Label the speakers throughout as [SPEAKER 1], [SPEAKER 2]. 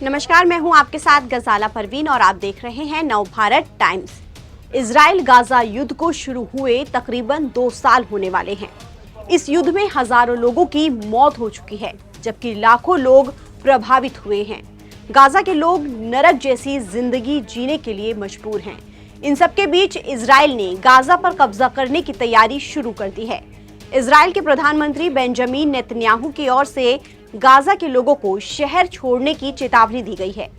[SPEAKER 1] नमस्कार, मैं हूं आपके साथ गजाला परवीन और आप देख रहे हैं नवभारत टाइम्स। इजराइल गाजा युद्ध को शुरू हुए तकरीबन 2 साल होने वाले हैं। इस युद्ध में हजारों लोगों की मौत हो चुकी है, जबकि लाखों लोग प्रभावित हुए हैं। गाजा के लोग नरक जैसी जिंदगी जीने के लिए मजबूर हैं। इन सबके बीच इजराइल ने गाजा पर कब्जा करने की तैयारी शुरू कर दी है। इजराइल के प्रधानमंत्री बेंजामिन नेतन्याहू की ओर से गाजा के लोगों को शहर छोड़ने की चेतावनी दी गई है।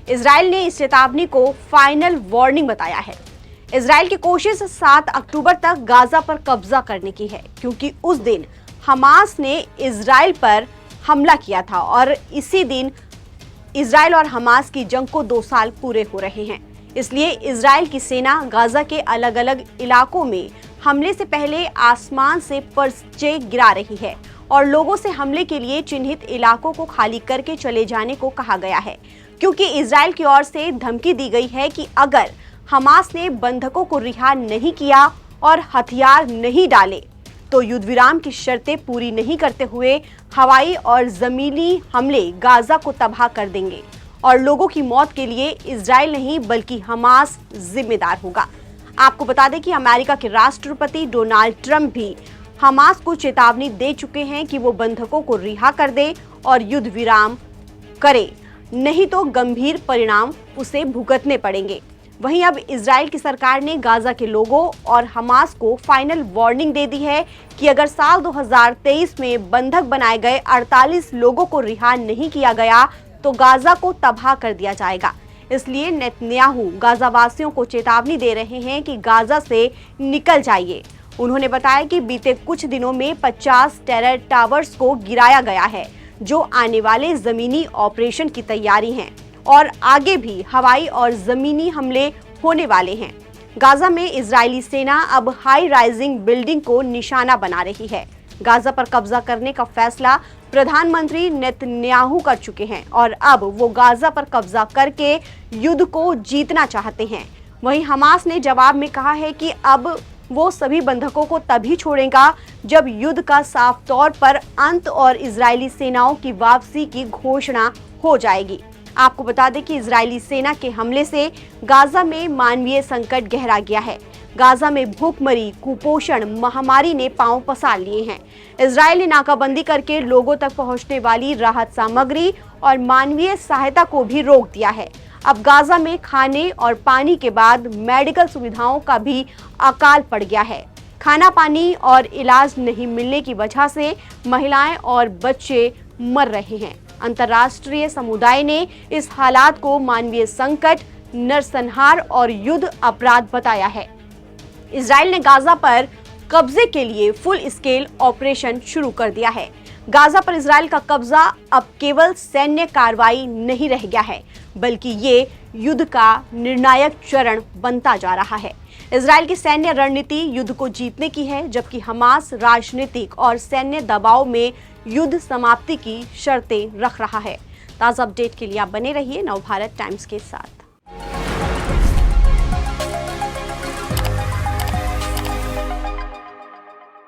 [SPEAKER 1] इजराइल ने इस चेतावनी को फाइनल वार्निंग बताया है। इजराइल की कोशिश 7 अक्टूबर तक गाजा पर कब्जा करने की है, क्योंकि उस दिन हमास ने इजराइल पर हमला किया था और इसी दिन इजराइल और हमास की जंग को 2 साल पूरे हो रहे हैं। इसलिए इजराइल की सेना गाजा के अलग अलग इलाकों में हमले से पहले आसमान से पर्चे गिरा रही है और लोगों से हमले के लिए चिन्हित इलाकों को खाली करके चले जाने को कहा गया है, क्योंकि इजराइल की ओर से धमकी दी गई है कि अगर हमास ने बंधकों को रिहा नहीं किया और हथियार नहीं डाले तो युद्ध विराम की शर्तें पूरी नहीं करते हुए हवाई और जमीनी हमले गाजा को तबाह कर देंगे और लोगों की मौत के लिए इजराइल नहीं बल्कि हमास जिम्मेदार होगा। आपको बता दें कि अमेरिका के राष्ट्रपति डोनाल्ड ट्रंप भी हमास को चेतावनी दे चुके हैं कि वो बंधकों को रिहा कर दे और युद्ध विराम करे, नहीं तो गंभीर परिणाम उसे भुगतने पड़ेंगे। वहीं अब इजराइल की सरकार ने गाजा के लोगों और हमास को फाइनल वार्निंग दे दी है कि अगर साल 2023 में बंधक बनाए गए 48 लोगों को रिहा नहीं किया गया तो गाजा को तबाह कर दिया जाएगा। इसलिए नेतन्याहू गाजा वासियों को चेतावनी दे रहे हैं कि गाजा से निकल जाइए। उन्होंने बताया कि बीते कुछ दिनों में 50 टेरर टावर्स को गिराया गया है, जो आने वाले जमीनी ऑपरेशन की तैयारी हैं और आगे भी हवाई और जमीनी हमले होने वाले हैं। गाजा में इजरायली सेना अब हाई राइजिंग बिल्डिंग को निशाना बना रही है। गाजा पर कब्जा करने का फैसला प्रधानमंत्री नेतन्याहू कर चुके हैं और अब वो गाजा पर कब्जा करके युद्ध को जीतना चाहते हैं। वहीं हमास ने जवाब में कहा है कि अब वो सभी बंधकों को तभी छोड़ेगा जब युद्ध का साफ तौर पर अंत और इजरायली सेनाओं की वापसी की घोषणा हो जाएगी। आपको बता दें कि इजरायली सेना के हमले से गाजा में मानवीय संकट गहरा गया है। गाजा में भूखमरी, कुपोषण महामारी ने पांव पसार लिए हैं। इजरायल ने नाकाबंदी करके लोगों तक पहुंचने वाली राहत सामग्री और मानवीय सहायता को भी रोक दिया है। अब गाजा में खाने और पानी के बाद मेडिकल सुविधाओं का भी अकाल पड़ गया है। खाना, पानी और इलाज नहीं मिलने की वजह से महिलाएं और बच्चे मर रहे हैं। अंतर्राष्ट्रीय समुदाय ने इस हालात को मानवीय संकट, नरसंहार और युद्ध अपराध बताया है। इजराइल ने गाजा पर कब्जे के लिए फुल स्केल ऑपरेशन शुरू कर दिया है। गाजा पर इजराइल का कब्जा अब केवल सैन्य कार्रवाई नहीं रह गया है, बल्कि ये युद्ध का निर्णायक चरण बनता जा रहा है। इजराइल की सैन्य रणनीति युद्ध को जीतने की है, जबकि हमास राजनीतिक और सैन्य दबाव में युद्ध समाप्ति की शर्तें रख रहा है। ताज़ा अपडेट के लिए आप बने रहिए नवभारत टाइम्स के साथ।